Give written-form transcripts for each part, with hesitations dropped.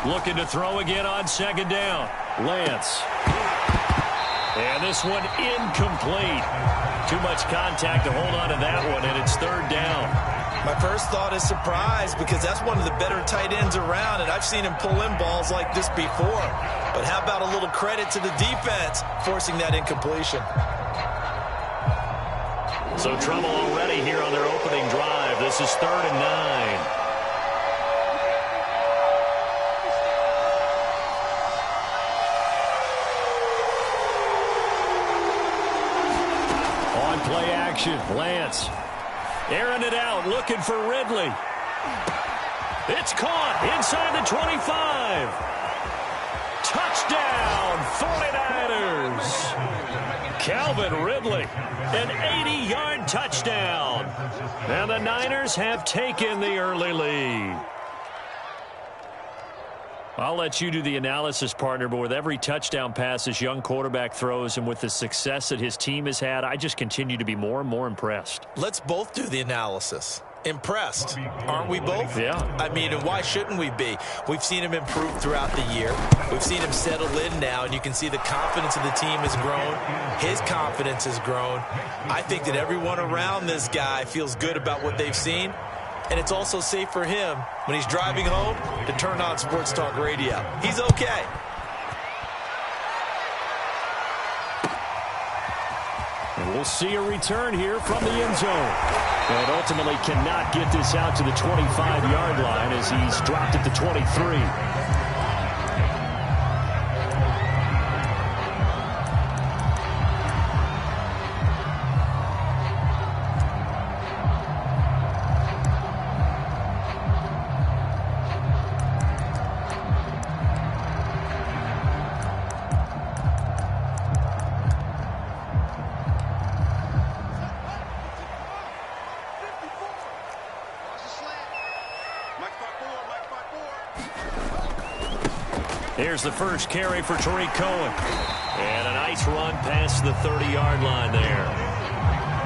Looking to throw again on second down. Lance. And this one incomplete. Too much contact to hold on to that one, and it's third down. My first thought is surprise, because that's one of the better tight ends around, and I've seen him pull in balls like this before. But how about a little credit to the defense forcing that incompletion? So trouble already here on their opening drive. This is 3rd and 9. On play action, Lance. Airing it out, looking for Ridley. It's caught inside the 25. Touchdown, 49ers. Calvin Ridley, an 80-yard touchdown. And the Niners have taken the early lead. I'll let you do the analysis, partner, but with every touchdown pass this young quarterback throws and with the success that his team has had, I just continue to be more and more impressed. Let's both do the analysis. Impressed, aren't we both? Yeah. I mean, and why shouldn't we be? We've seen him improve throughout the year. We've seen him settle in now, and you can see the confidence of the team has grown. His confidence has grown. I think that everyone around this guy feels good about what they've seen. And it's also safe for him when he's driving home to turn on Sports Talk Radio. He's okay. And we'll see a return here from the end zone. But ultimately cannot get this out to the 25-yard line as he's dropped at the 23. Here's the first carry for Tariq Cohen. And a nice run past the 30-yard line there.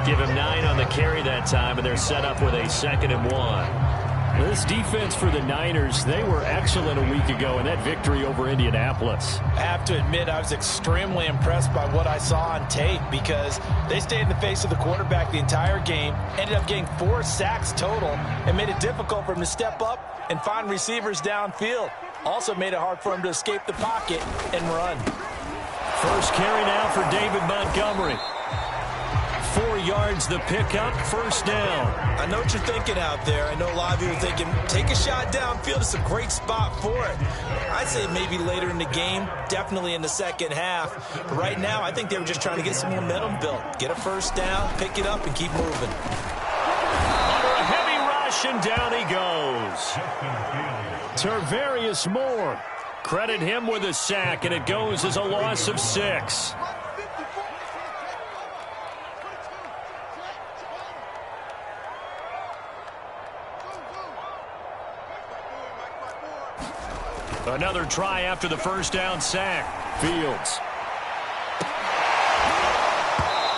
Give him 9 on the carry that time, and they're set up with a 2nd and 1. This defense for the Niners, they were excellent a week ago in that victory over Indianapolis. I have to admit, I was extremely impressed by what I saw on tape because they stayed in the face of the quarterback the entire game, ended up getting 4 sacks total, and made it difficult for him to step up and find receivers downfield. Also made it hard for him to escape the pocket and run. First carry now for David Montgomery. 4 yards the pickup, first down. I know what you're thinking out there. I know a lot of you are thinking, take a shot downfield. It's a great spot for it. I'd say maybe later in the game, definitely in the second half. But right now, I think they were just trying to get some momentum built. Get a first down, pick it up, and keep moving. Under a heavy rush, and down he goes. Tarvarius Moore. Credit him with a sack, and it goes as a loss of 6. Another try after the first down sack. Fields.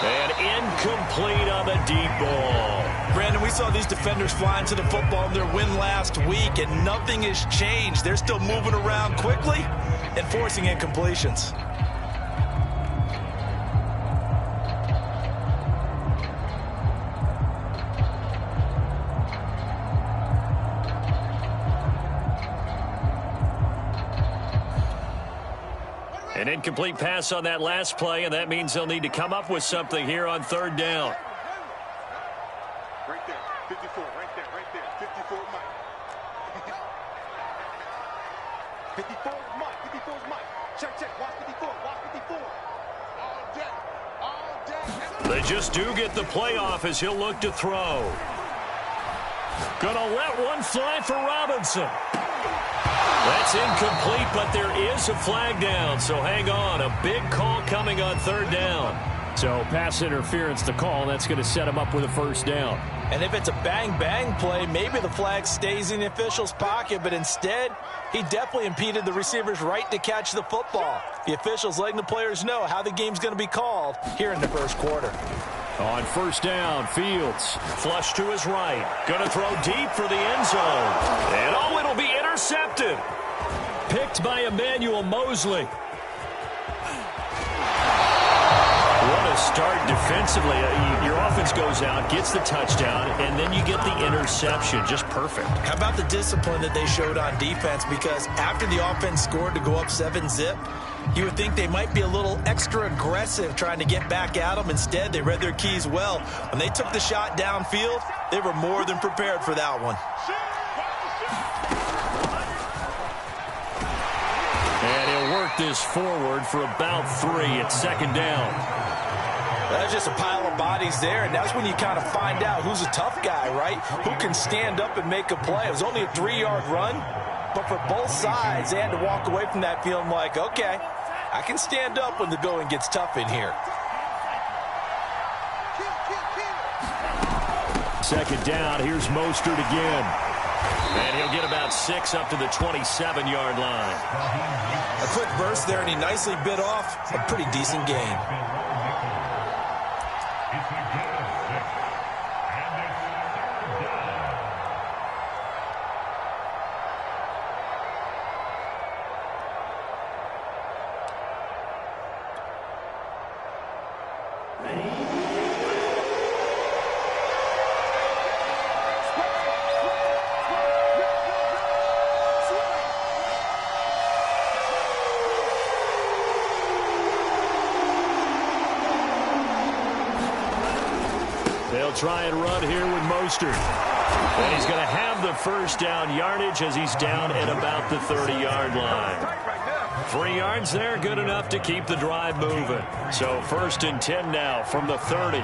And incomplete on the deep ball. Brandon, we saw these defenders flying to the football in their win last week, and nothing has changed. They're still moving around quickly and forcing incompletions. An incomplete pass on that last play, and that means they'll need to come up with something here on third down. Right there, 54, right there, 54 Mike. 54 Mike, 54 Mike. Check, watch 54, watch 54. All day. They just do get the playoff as he'll look to throw. Gonna let one fly for Robinson. That's incomplete, but there is a flag down, so hang on. A big call coming on third down. So pass interference to call, that's going to set him up with a first down. And if it's a bang-bang play, maybe the flag stays in the official's pocket, but instead, he definitely impeded the receiver's right to catch the football. The official's letting the players know how the game's going to be called here in the first quarter. On first down, Fields. Flush to his right. Going to throw deep for the end zone. And it'll be intercepted. picked by Emmanuel Mosley. What a start defensively. Your offense goes out, gets the touchdown, and then you get the interception. Just perfect. How about the discipline that they showed on defense? Because after the offense scored to go up 7-zip, you would think they might be a little extra aggressive trying to get back at them. Instead, they read their keys well. When they took the shot downfield, they were more than prepared for that one. And he'll work this forward for about 3 at second down. That's just a pile of bodies there, and that's when you kind of find out who's a tough guy, right? Who can stand up and make a play. It was only a 3-yard run, but for both sides, they had to walk away from that feeling like, okay, I can stand up when the going gets tough in here. Second down, here's Mostert again. And he'll get about 6 up to the 27-yard line. A quick burst there, and he nicely bit off a pretty decent gain. They'll try and run here with Mostert. And he's going to have the first down yardage as he's down at about the 30-yard line. 3 yards there, good enough to keep the drive moving. So 1st and 10 now from the 30.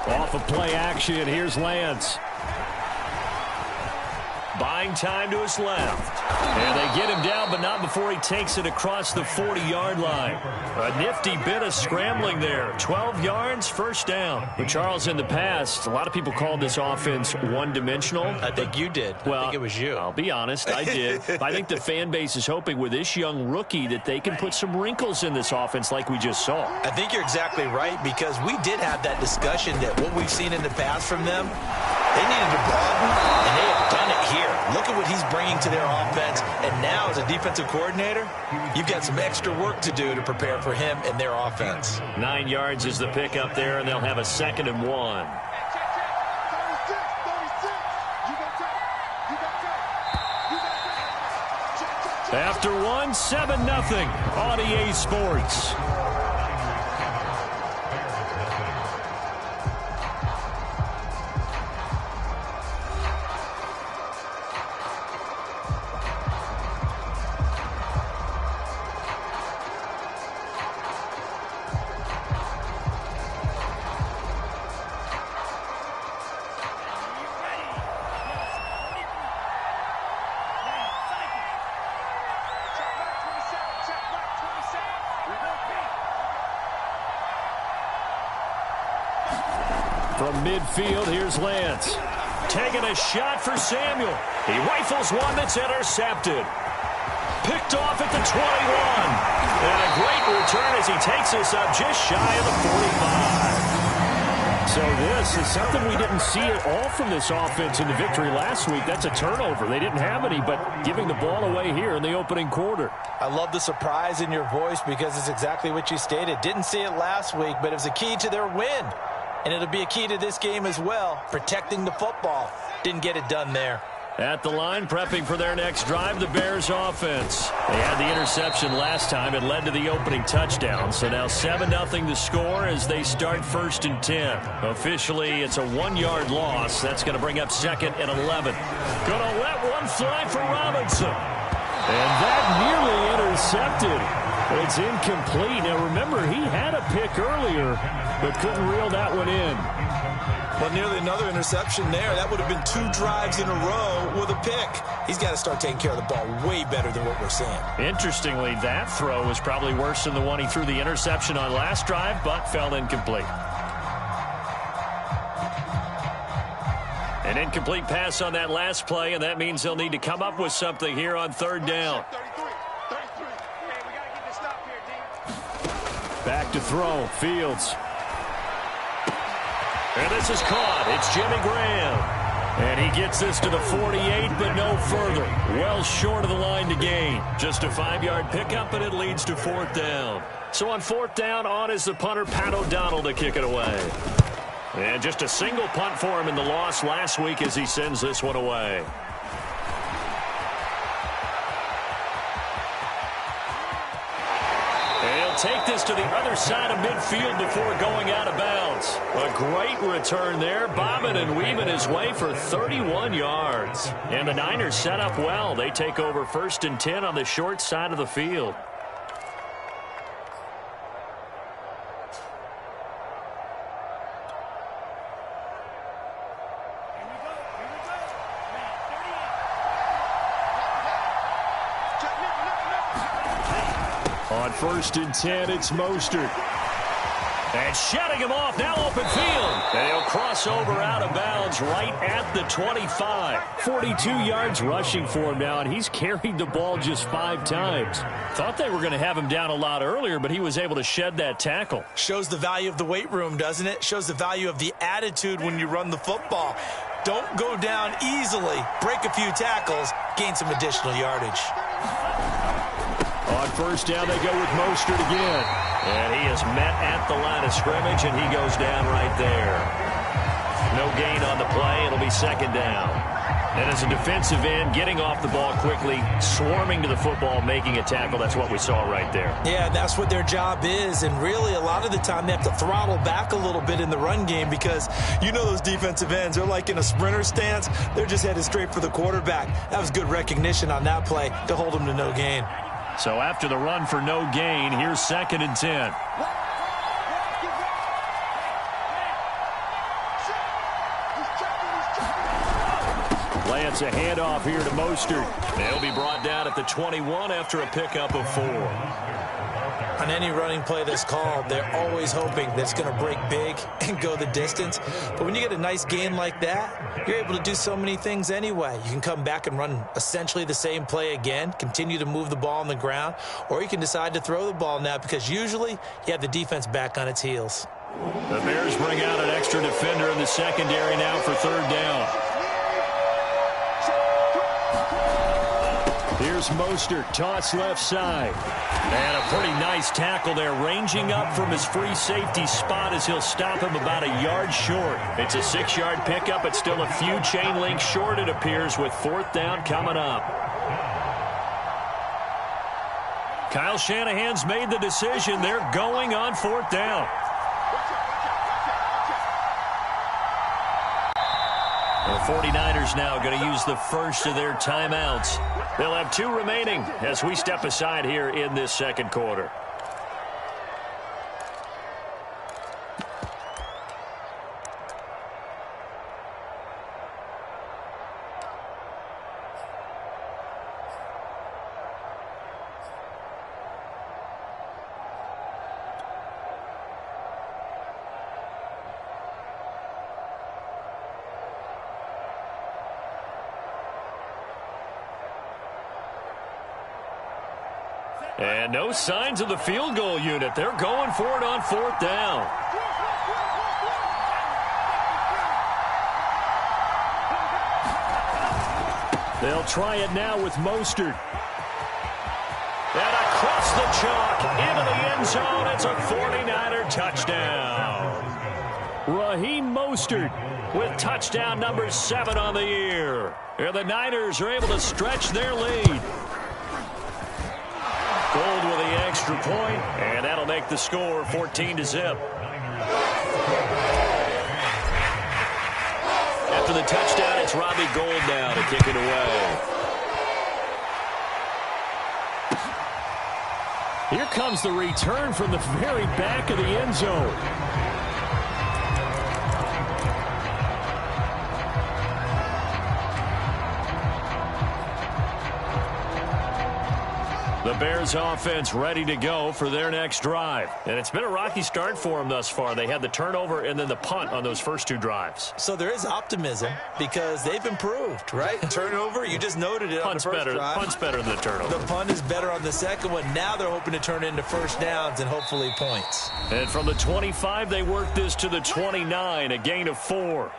Off of play action, here's Lance. Buying time to his left. And they get him down, but not before he takes it across the 40-yard line. A nifty bit of scrambling there. 12 yards, first down. But Charles, in the past, a lot of people called this offense one-dimensional. I think you did. Well, I think it was you. I'll be honest, I did. I think the fan base is hoping with this young rookie that they can put some wrinkles in this offense like we just saw. I think you're exactly right, because we did have that discussion that what we've seen in the past from them, they needed to broaden, and they have done it here. Look at what he's bringing to their offense, and now as a defensive coordinator, you've got some extra work to do to prepare for him and their offense. 9 yards is the pickup there, and they'll have a 2nd and 1. After 1, 7-0 on EA Sports. From midfield, here's Lance. Taking a shot for Samuel. He rifles one that's intercepted. Picked off at the 21. And a great return as he takes this up just shy of the 45. So this is something we didn't see at all from this offense in the victory last week. That's a turnover. They didn't have any, but giving the ball away here in the opening quarter. I love the surprise in your voice, because it's exactly what you stated. Didn't see it last week, but it was a key to their win. And it'll be a key to this game as well, protecting the football. Didn't get it done there. At the line, prepping for their next drive, the Bears offense. They had the interception last time. It led to the opening touchdown. So now 7-0 the score as they start 1st and 10. Officially, it's a 1-yard loss. That's going to bring up 2nd and 11. Going to let one fly for Robinson. And that nearly intercepted. It's incomplete. Now, remember, he had a pick earlier, but couldn't reel that one in. Well, nearly another interception there. That would have been 2 drives in a row with a pick. He's got to start taking care of the ball way better than what we're seeing. Interestingly, that throw was probably worse than the one he threw the interception on last drive, but fell incomplete. An incomplete pass on that last play, and that means they'll need to come up with something here on 3rd down. Back to throw. Fields. And this is caught. It's Jimmy Graham. And he gets this to the 48, but no further. Well short of the line to gain. Just a 5-yard pickup, and it leads to 4th down. So on 4th down, on is the punter, Pat O'Donnell, to kick it away. And just a single punt for him in the loss last week as he sends this one away. Take this to the other side of midfield before going out of bounds. A great return there, bobbing and weaving his way for 31 yards. And the Niners set up well. They take over 1st and 10 on the short side of the field. On 1st and 10, it's Mostert. And shutting him off, now open field. And he'll cross over out of bounds right at the 25. 42 yards rushing for him now, and he's carried the ball just 5 times. Thought they were going to have him down a lot earlier, but he was able to shed that tackle. Shows the value of the weight room, doesn't it? Shows the value of the attitude when you run the football. Don't go down easily. Break a few tackles, gain some additional yardage. On 1st down, they go with Mostert again. And he is met at the line of scrimmage, and he goes down right there. No gain on the play. It'll be 2nd down. And as a defensive end, getting off the ball quickly, swarming to the football, making a tackle, that's what we saw right there. Yeah, that's what their job is. And really, a lot of the time, they have to throttle back a little bit in the run game because you know those defensive ends, they're like in a sprinter stance. They're just headed straight for the quarterback. That was good recognition on that play to hold him to no gain. So after the run for no gain, here's 2nd and 10. Lance a handoff here to Mostert. They'll be brought down at the 21 after a pickup of 4. On any running play that's called, they're always hoping that it's going to break big and go the distance. But when you get a nice gain like that, you're able to do so many things anyway. You can come back and run essentially the same play again, continue to move the ball on the ground, or you can decide to throw the ball now because usually you have the defense back on its heels. The Bears bring out an extra defender in the secondary now for 3rd down. Here's Mostert, toss left side. And a pretty nice tackle there, ranging up from his free safety spot as he'll stop him about a yard short. It's a 6-yard pickup, but still a few chain links short, it appears, with 4th down coming up. Kyle Shanahan's made the decision. They're going on 4th down. The 49ers now going to use the first of their timeouts. They'll have 2 remaining as we step aside here in this 2nd quarter. And no signs of the field goal unit. They're going for it on 4th down. They'll try it now with Mostert. And across the chalk into the end zone. It's a 49er touchdown. Raheem Mostert with touchdown number 7 on the year. And the Niners are able to stretch their lead. Gold with the extra point, and that'll make the score 14-0. After the touchdown, it's Robbie Gould now to kick it away. Here comes the return from the very back of the end zone. The The Bears offense ready to go for their next drive. And it's been a rocky start for them thus far. They had the turnover and then the punt on those first two drives. So there is optimism because they've improved, right? Turnover, you just noted it on the first drive. Punt's better than the turnover. The punt is better on the second one. Now they're hoping to turn it into first downs and hopefully points. And from the 25, they work this to the 29, a gain of 4.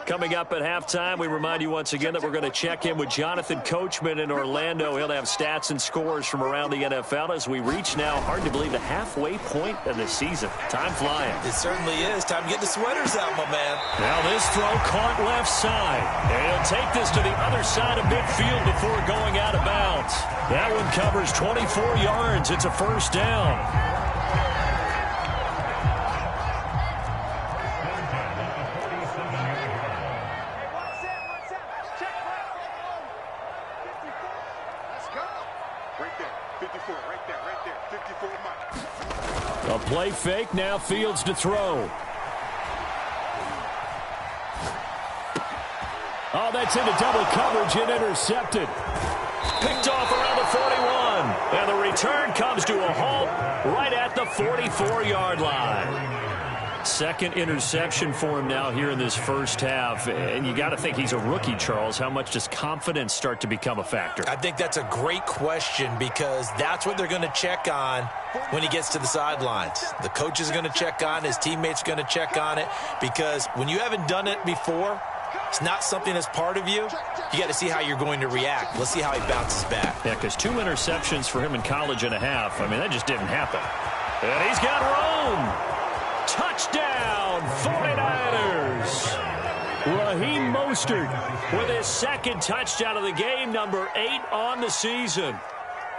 Coming up at halftime, we remind you once again that we're going to check in with Jonathan Coachman in Orlando. He'll have stats and scores from around the NFL as we reach now, hard to believe, the halfway point of the season. Time flying. It certainly is. Time to get the sweaters out, my man. Now this throw caught left side. And he'll take this to the other side of midfield before going out of bounds. That one covers 24 yards. It's a first down. A play fake, now Fields to throw. Oh, that's into double coverage and intercepted. Picked off around the 41. And the return comes to a halt right at the 44-yard line. Second interception for him now here in this first half. And you got to think he's a rookie, Charles. How much does confidence start to become a factor? I think that's a great question because that's what they're going to check on when he gets to the sidelines. The coach is going to check on, his teammates are going to check on it because when you haven't done it before, it's not something that's part of you. You got to see how you're going to react. Let's see how he bounces back. Yeah, because 2 interceptions for him in college and a half. I mean, that just didn't happen. And he's got room. Touchdown, 49ers. Raheem Mostert with his second touchdown of the game, number 8 on the season.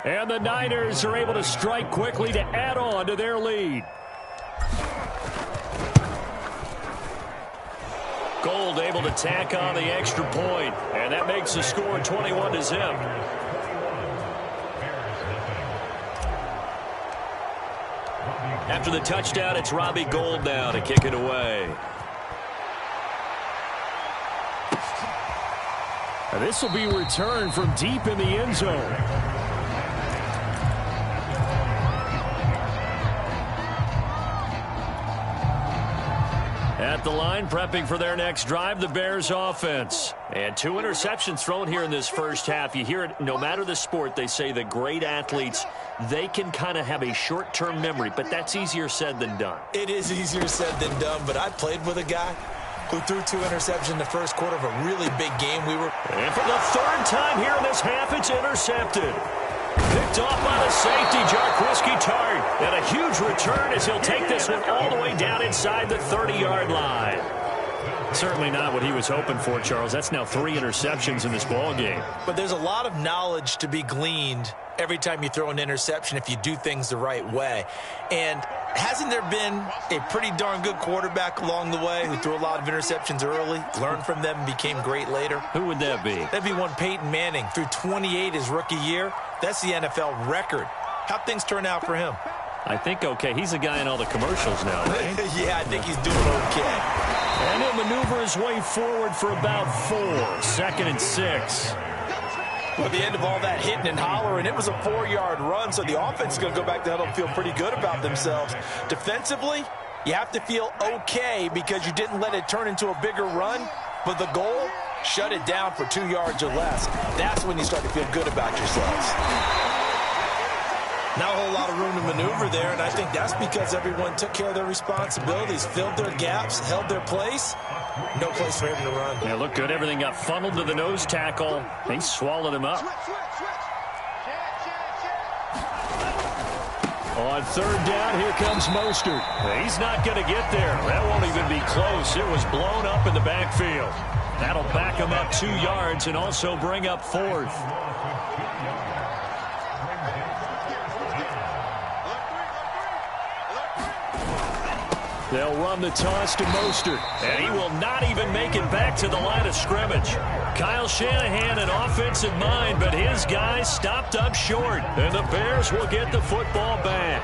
And the Niners are able to strike quickly to add on to their lead. Gold able to tack on the extra point, and that makes the score 21-0. After the touchdown, it's Robbie Gould now to kick it away. This will be returned from deep in the end zone. At the line, prepping for their next drive, the Bears offense. And 2 interceptions thrown here in this first half. You hear it, no matter the sport, they say the great athletes, they can kind of have a short-term memory, but that's easier said than done. It is easier said than done, but I played with a guy who threw 2 interceptions in the first quarter of a really big game. And for the 3rd time here in this half, it's intercepted. Picked off by the safety, Jarquiski Tart. And a huge return as he'll take this one all the way down inside the 30-yard line. Certainly not what he was hoping for, Charles. That's now 3 interceptions in this ball game. But there's a lot of knowledge to be gleaned every time you throw an interception if you do things the right way. And hasn't there been a pretty darn good quarterback along the way who threw a lot of interceptions early, learned from them, and became great later? Who would that be? That'd be one Peyton Manning. Threw 28 his rookie year. That's the NFL record. How'd things turn out for him? I think okay. He's a guy in all the commercials now, right? Yeah, I think he's doing okay. And he'll maneuver his way forward for about 4. 2nd and 6. At the end of all that hitting and hollering, it was a 4-yard run, so the offense is going to go back to huddle and feel pretty good about themselves. Defensively, you have to feel okay because you didn't let it turn into a bigger run, but the goal, shut it down for 2 yards or less. That's when you start to feel good about yourselves. Not a whole lot of room to maneuver there, and I think that's because everyone took care of their responsibilities, filled their gaps, held their place. No place for him to run. Yeah, looked good. Everything got funneled to the nose tackle. They swallowed him up. On 3rd down, here comes Mostert. He's not going to get there. That won't even be close. It was blown up in the backfield. That'll back him up 2 yards and also bring up 4th. They'll run the toss to Mostert, and he will not even make it back to the line of scrimmage. Kyle Shanahan, an offensive mind, but his guys stopped up short, and the Bears will get the football back.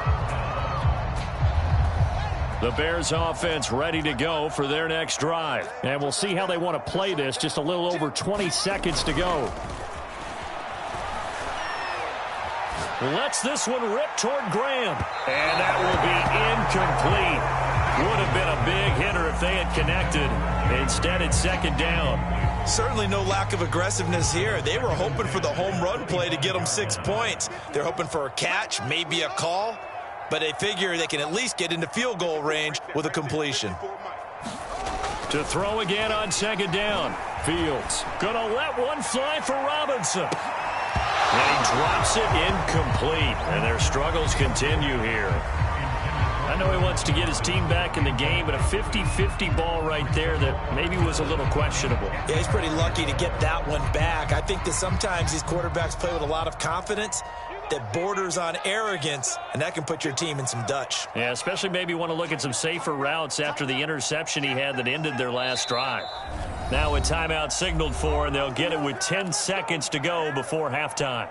The Bears offense ready to go for their next drive. And we'll see how they want to play this. Just a little over 20 seconds to go. Lets this one rip toward Graham. And that will be incomplete. Would have been a big hitter if they had connected. Instead, it's second down. Certainly no lack of aggressiveness here. They were hoping for the home run play to get them 6 points. They're hoping for a catch, maybe a call. But they figure they can at least get into field goal range with a completion. To throw again on second down. Fields gonna let one fly for Robinson. And he drops it incomplete. And their struggles continue here. I know he wants to get his team back in the game, but a 50-50 ball right there that maybe was a little questionable. Yeah, he's pretty lucky to get that one back. I think that sometimes these quarterbacks play with a lot of confidence that borders on arrogance, and that can put your team in some Dutch. Yeah, especially maybe want to look at some safer routes after the interception he had that ended their last drive. Now a timeout signaled for, and they'll get it with 10 seconds to go before halftime.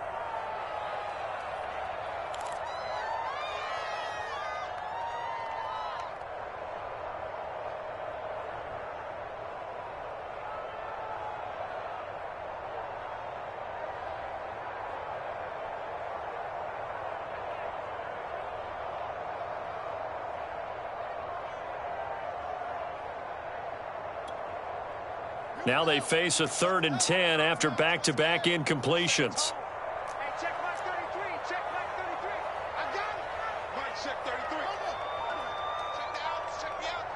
Now they face a 3rd and 10 after back-to-back incompletions. Hey, check my 33. Check my 33. I got it. Mike, check 33.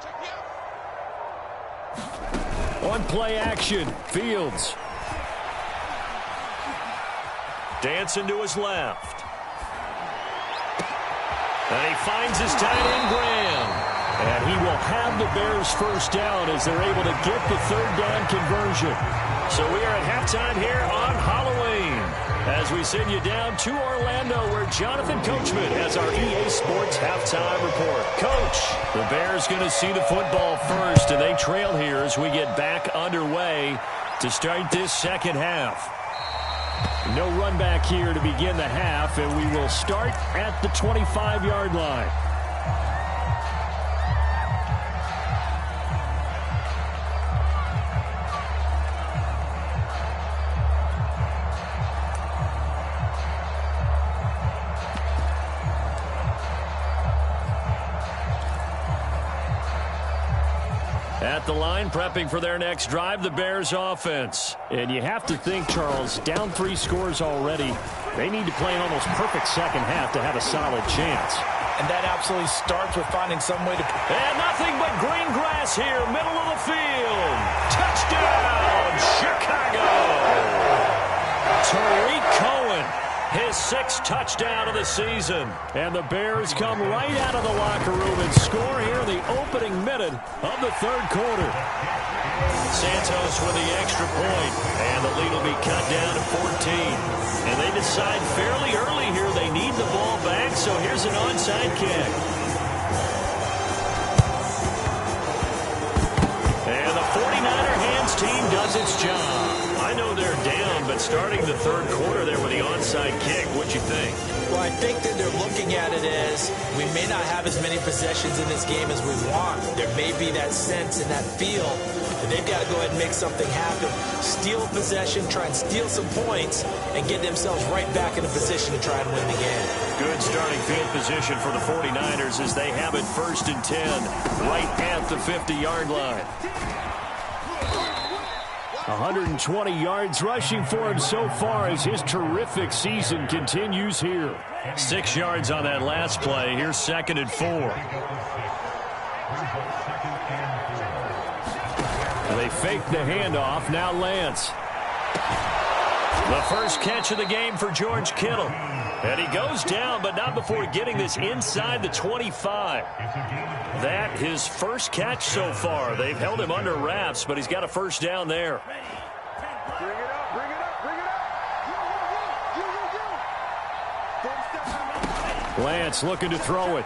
Check me out. On play action, Fields. Dancing to his left. And he finds his tight end, Graham. And he will have the Bears first down as they're able to get the 3rd down conversion. So we are at halftime here on Halloween as we send you down to Orlando where Jonathan Coachman has our EA Sports halftime report. Coach, the Bears going to see the football first, and they trail here as we get back underway to start this second half. No run back here to begin the half, and we will start at the 25-yard line. At the line, prepping for their next drive, the Bears offense. And you have to think, Charles, down 3 scores already. They need to play an almost perfect second half to have a solid chance. And that absolutely starts with finding some way to... And nothing but green grass here, middle of the field. Touchdown, Chicago! Tariq Cohen, his 6th touchdown of the season. And the Bears come right out of the locker room and score here in the opening minute of the 3rd quarter. Santos with the extra point, and the lead will be cut down to 14. And they decide fairly early here they need the ball back, so here's an onside kick. And the 49er hands team does its job. I know they're down, but starting the 3rd quarter there with the onside kick, what'd you think? Well, I think that they're looking at it as we may not have as many possessions in this game as we want. There may be that sense and that feel that they've got to go ahead and make something happen. Steal possession, try and steal some points, and get themselves right back in a position to try and win the game. Good starting field position for the 49ers as they have it 1st and 10 right at the 50-yard line. 120 yards rushing for him so far as his terrific season continues here. 6 yards on that last play. Here's 2nd and 4. They fake the handoff. Now Lance. The first catch of the game for George Kittle. And he goes down, but not before getting this inside the 25. That his first catch so far. They've held him under wraps, but he's got a first down there. Bring it up, bring it up, bring it up. Lance looking to throw it.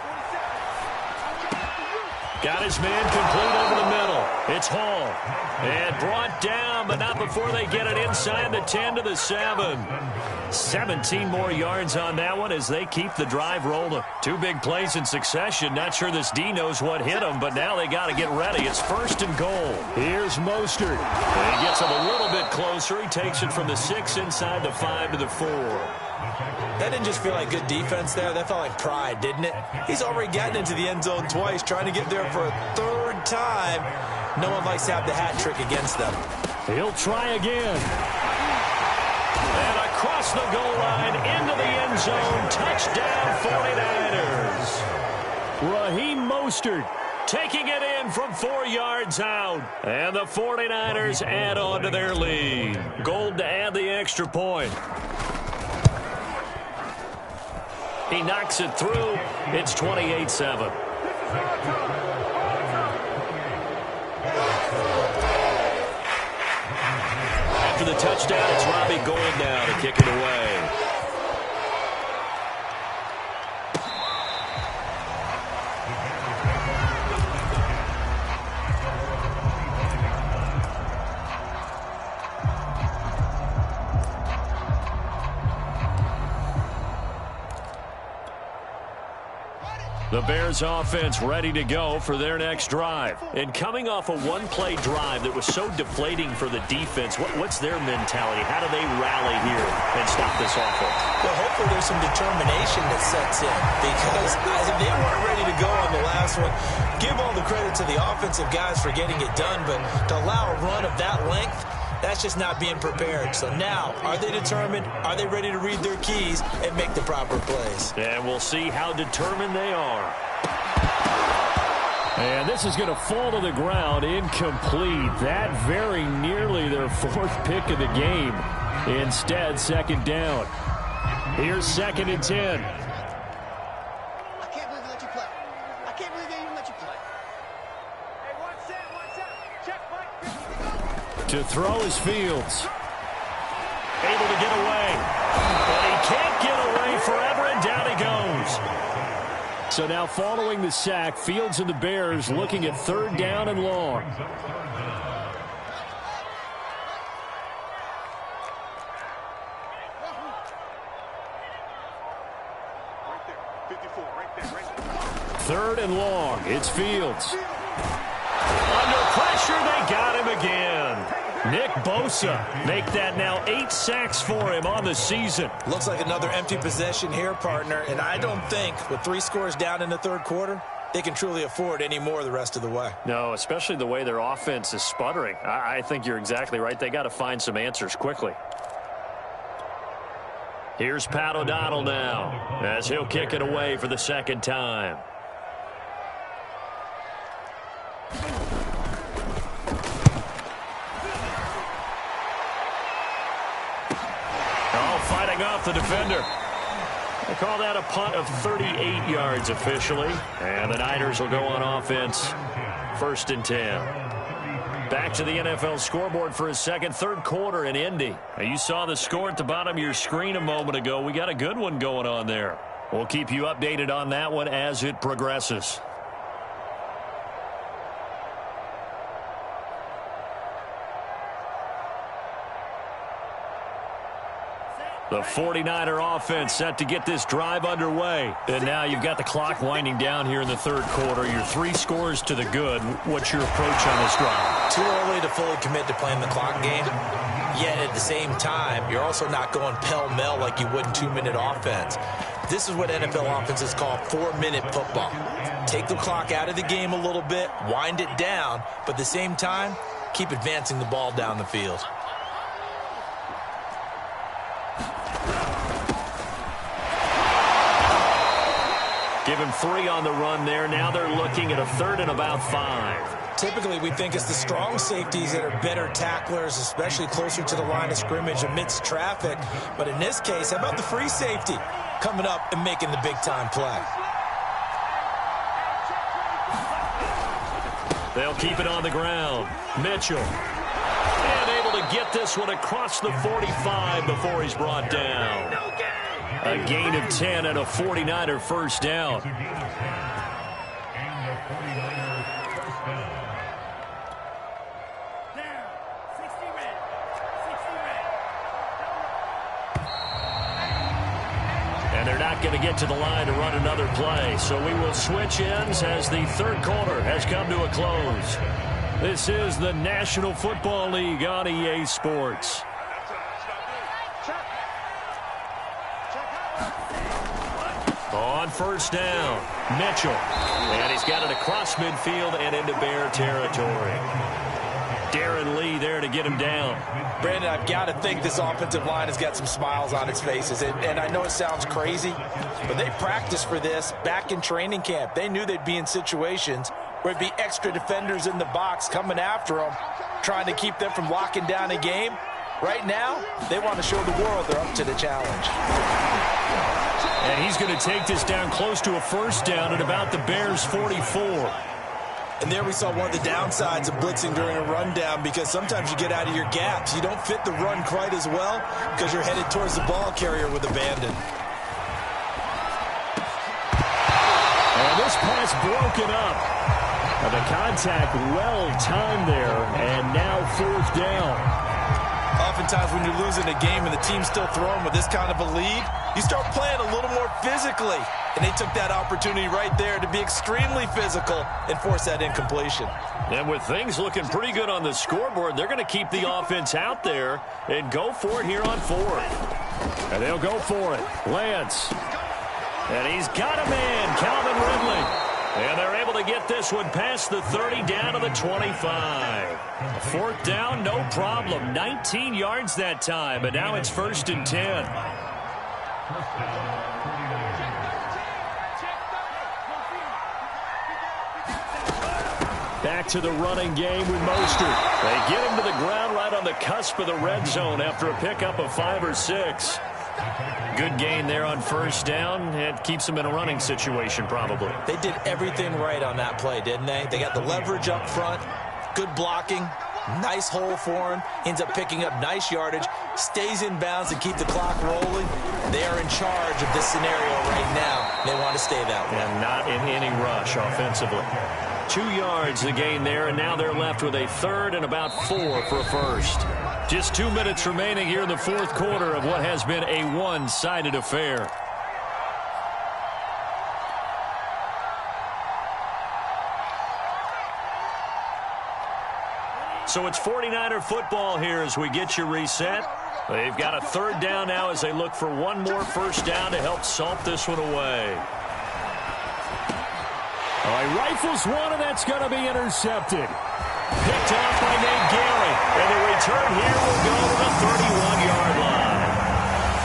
Got his man complete over the middle. It's Hall. And brought down, but not before they get it inside the 10 to the 7. 17 more yards on that one as they keep the drive rolling. Two big plays in succession. Not sure this D knows what hit them, but now they got to get ready. It's 1st and goal. Here's Mostert. And he gets him a little bit closer. He takes it from the 6 inside the 5 to the 4. That didn't just feel like good defense there. That felt like pride, didn't it? He's already gotten into the end zone twice, trying to get there for a 3rd time. No one likes to have the hat trick against them. He'll try again. And across the goal line, into the end zone. Touchdown, 49ers. Raheem Mostert taking it in from 4 yards out. And the 49ers add on to their lead. Gold to add the extra point. He knocks it through. It's 28-7. After the touchdown, it's Robbie Gould now to kick it away. The Bears offense ready to go for their next drive. And coming off a one-play drive that was so deflating for the defense, what's their mentality? How do they rally here and stop this offense? Well, hopefully there's some determination that sets in, because if they weren't ready to go on the last one, give all the credit to the offensive guys for getting it done, but to allow a run of that length, that's just not being prepared. So now, are they determined? Are they ready to read their keys and make the proper plays? And we'll see how determined they are. And this is going to fall to the ground, incomplete. That very nearly their 4th pick of the game. Instead, 2nd down. Here's 2nd and 10. I can't believe they let you play. I can't believe they even let you play. Hey, one set. Check, Mike. To throw is Fields. Able to get away. But he can't get away forever, and down he goes. So now following the sack, Fields and the Bears looking at 3rd down and long. Right there. 54, right there. 3rd and long. It's Fields. Under pressure, they got him again. Nick Bosa make that now 8 sacks for him on the season. Looks like another empty possession here, partner, and I don't think with 3 scores down in the 3rd quarter, they can truly afford any more the rest of the way. No, especially the way their offense is sputtering. I think you're exactly right. They got to find some answers quickly. Here's Pat O'Donnell now as he'll kick it away for the 2nd time. Fighting off the defender. They call that a punt of 38 yards officially. And the Niners will go on offense. 1st and 10. Back to the NFL scoreboard for his 3rd quarter in Indy. Now, you saw the score at the bottom of your screen a moment ago. We got a good one going on there. We'll keep you updated on that one as it progresses. The 49er offense set to get this drive underway. And now you've got the clock winding down here in the 3rd quarter. You're 3 scores to the good. What's your approach on this drive? Too early to fully commit to playing the clock game. Yet at the same time, you're also not going pell-mell like you would in 2-minute offense. This is what NFL offenses call 4-minute football. Take the clock out of the game a little bit, wind it down, but at the same time, keep advancing the ball down the field. Give him 3 on the run there. Now they're looking at a 3rd and about 5. Typically, we think it's the strong safeties that are better tacklers, especially closer to the line of scrimmage amidst traffic. But in this case, how about the free safety coming up and making the big-time play? They'll keep it on the ground. Mitchell. And able to get this one across the 45 before he's brought down. A gain of 10 and a 49er 1st down. And they're not going to get to the line to run another play. So we will switch ends as the third quarter has come to a close. This is the National Football League on EA Sports. On first down, Mitchell. And he's got it across midfield and into Bear territory. Darren Lee there to get him down. Brandon, I've got to think this offensive line has got some smiles on its faces. And I know it sounds crazy, but they practiced for this back in training camp. They knew they'd be in situations where it'd be extra defenders in the box coming after them, trying to keep them from locking down a game. Right now, they want to show the world they're up to the challenge. And he's going to take this down close to a first down at about the Bears' 44. And there we saw one of the downsides of blitzing during a rundown, because sometimes you get out of your gaps. You don't fit the run quite as well because you're headed towards the ball carrier with abandon. And this pass broken up. And the contact well timed there, and now fourth down. Oftentimes when you're losing a game and the team's still throwing with this kind of a lead, you start playing a little more physically. And they took that opportunity right there to be extremely physical and force that incompletion. And with things looking pretty good on the scoreboard, they're going to keep the offense out there and go for it here on fourth. And they'll go for it. Lance. And he's got a man, Calvin Ridley. And they're able to get this one past the 30 down to the 25. Fourth down, no problem. 19 yards that time, but now it's 1st and 10. Back to the running game with Mostert. They get him to the ground right on the cusp of the red zone after a pickup of 5 or 6. Good gain there on first down. It keeps them in a running situation probably. They did everything right on that play, didn't they? They got the leverage up front, good blocking, nice hole for him, ends up picking up nice yardage, stays in bounds and keep the clock rolling. They are in charge of this scenario right now. They want to stay that way. And not in any rush offensively. 2 yards the gain there, and now they're left with a third and about 4 for a first. Just 2 minutes remaining here in the fourth quarter of what has been a one-sided affair. So it's 49er football here as we get you reset. They've got a third down now as they look for one more first down to help salt this one away. All right, rifles one, and that's going to be intercepted. Picked off by Nate Gary. And the return here will go to the 31-yard line.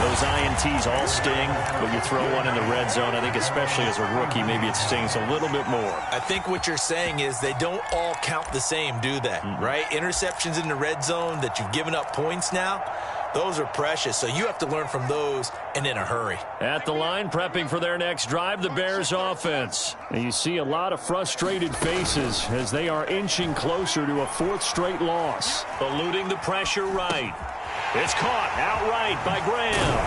Those INTs all sting, but you throw one in the red zone, I think especially as a rookie, maybe it stings a little bit more. I think what you're saying is they don't all count the same, do they? Right? Interceptions in the red zone that you've given up points now, those are precious, so you have to learn from those and in a hurry. At the line, prepping for their next drive, the Bears offense. And you see a lot of frustrated faces as they are inching closer to a fourth straight loss. Eluding the pressure right. It's caught outright by Graham.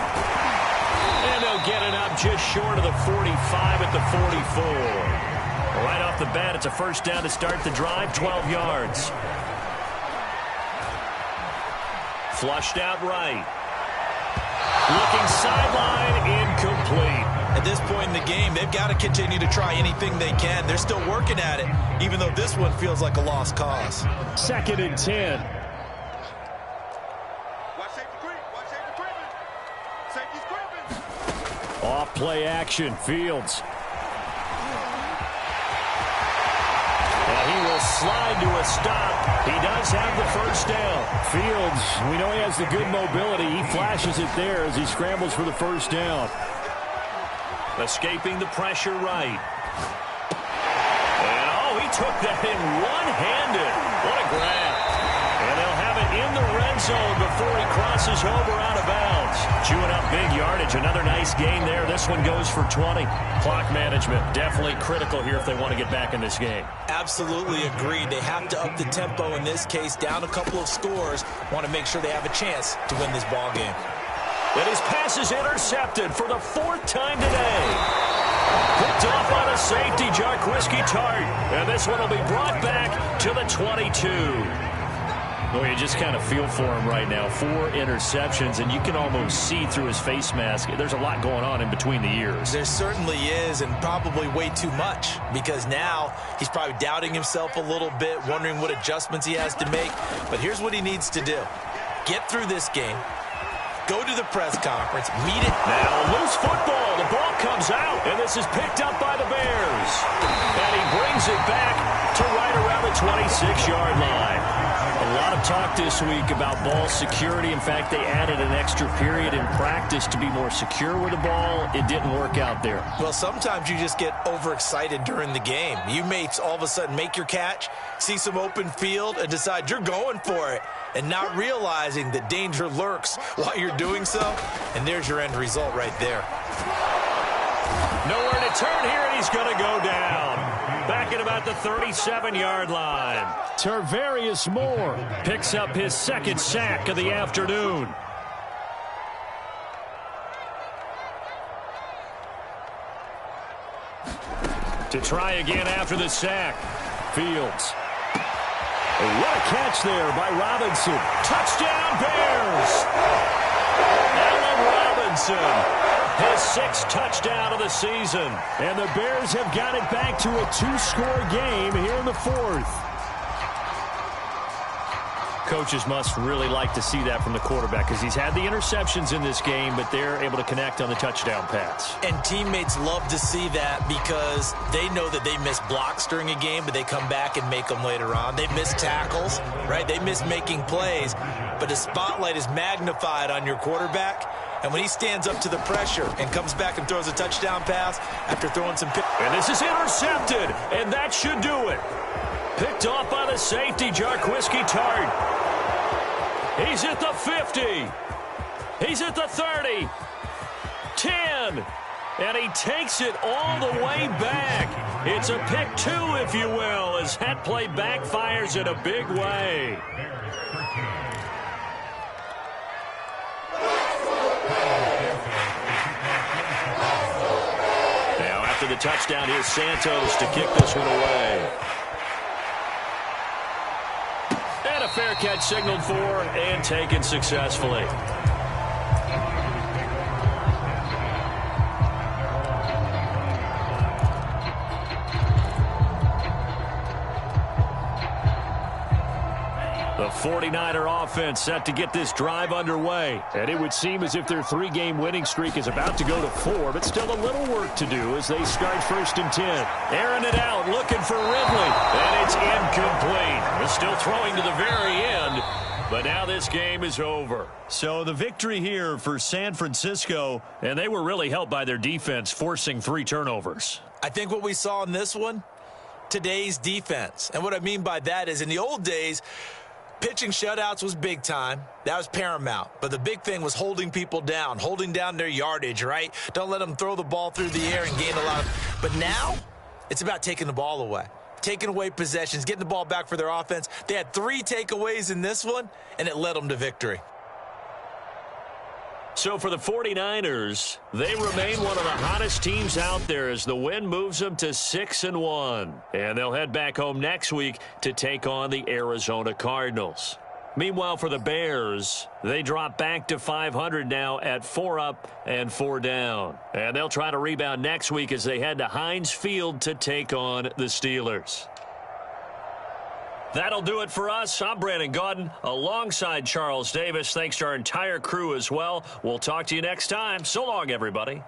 And they'll get it up just short of the 45 at the 44. Right off the bat, it's a first down to start the drive, 12 yards. Flushed out right. Looking sideline, incomplete. At this point in the game, they've got to continue to try anything they can. They're still working at it, even though this one feels like a lost cause. 2nd and 10. Watch safety creep. Watch safety creeping. Safety's creeping. Off play action, Fields. And he will slide to a stop. He does have the first down. Fields, we know he has the good mobility. He flashes it there as he scrambles for the first down. Escaping the pressure right. And, he took that in one-handed. What a grab. And they'll have it in the red zone before he crosses over out of bounds. Chewing up big yardage. Another nice gain there. This one goes for 20. Clock management definitely critical here if they want to get back in this game. Absolutely agreed. They have to up the tempo in this case, down a couple of scores. Want to make sure they have a chance to win this ball game. And his pass is intercepted for the 4th time today. Picked off on a safety, Jarkowski Tart. And this one will be brought back to the 22. Well, you just kind of feel for him right now. 4 interceptions, and you can almost see through his face mask. There's a lot going on in between the ears. There certainly is, and probably way too much, because now he's probably doubting himself a little bit, wondering what adjustments he has to make. But here's what he needs to do. Get through this game. Go to the press conference. Meet it. Now, loose football. The ball comes out, and this is picked up by the Bears. And he brings it back to right around the 26-yard line. A lot of talk this week about ball security. In fact, they added an extra period in practice to be more secure with the ball. It didn't work out there. Well, sometimes you just get overexcited during the game. You may all of a sudden make your catch, see some open field, and decide you're going for it, and not realizing that danger lurks while you're doing so. And there's your end result right there. Nowhere to turn here, and he's going to go down. Back at about the 37-yard line. Tarvarius Moore Picks up his second sack of the afternoon. To try again after the sack. Fields. What a catch there by Robinson. Touchdown, Bears! Allen Robinson. His 6th touchdown of the season. And the Bears have got it back to a 2-score game here in the 4th. Coaches must really like to see that from the quarterback because he's had the interceptions in this game, but they're able to connect on the touchdown pass. And teammates love to see that because they know that they miss blocks during a game, but they come back and make them later on. They miss tackles, right? They miss making plays, but the spotlight is magnified on your quarterback. And when he stands up to the pressure and comes back and throws a touchdown pass after throwing some picks. And this is intercepted, and that should do it. Picked off by the safety, Jarkowski Tart. He's at the 50. He's at the 30. 10. And he takes it all the way back. It's a pick 2, if you will, as that play backfires in a big way. Now, after the touchdown, here's Santos to kick this one away. And a fair catch signaled for and taken successfully. The 49er offense set to get this drive underway. And it would seem as if their 3-game winning streak is about to go to 4, but still a little work to do as they start 1st and 10. Airing it out, looking for Ridley. And it's incomplete. We're still throwing to the very end, but now this game is over. So the victory here for San Francisco, and they were really helped by their defense, forcing 3 turnovers. I think what we saw in this one, today's defense. And what I mean by that is in the old days, pitching shutouts was big time. That was paramount. But the big thing was holding people down, holding down their yardage, right? Don't let them throw the ball through the air and gain a lot of. But now, it's about taking the ball away, taking away possessions, getting the ball back for their offense. They had 3 takeaways in this one, and it led them to victory. So for the 49ers, they remain one of the hottest teams out there as the win moves them to 6-1. And they'll head back home next week to take on the Arizona Cardinals. Meanwhile, for the Bears, they drop back to 500 now at 4 up and 4 down. And they'll try to rebound next week as they head to Heinz Field to take on the Steelers. That'll do it for us. I'm Brandon Gaudin alongside Charles Davis. Thanks to our entire crew as well. We'll talk to you next time. So long, everybody.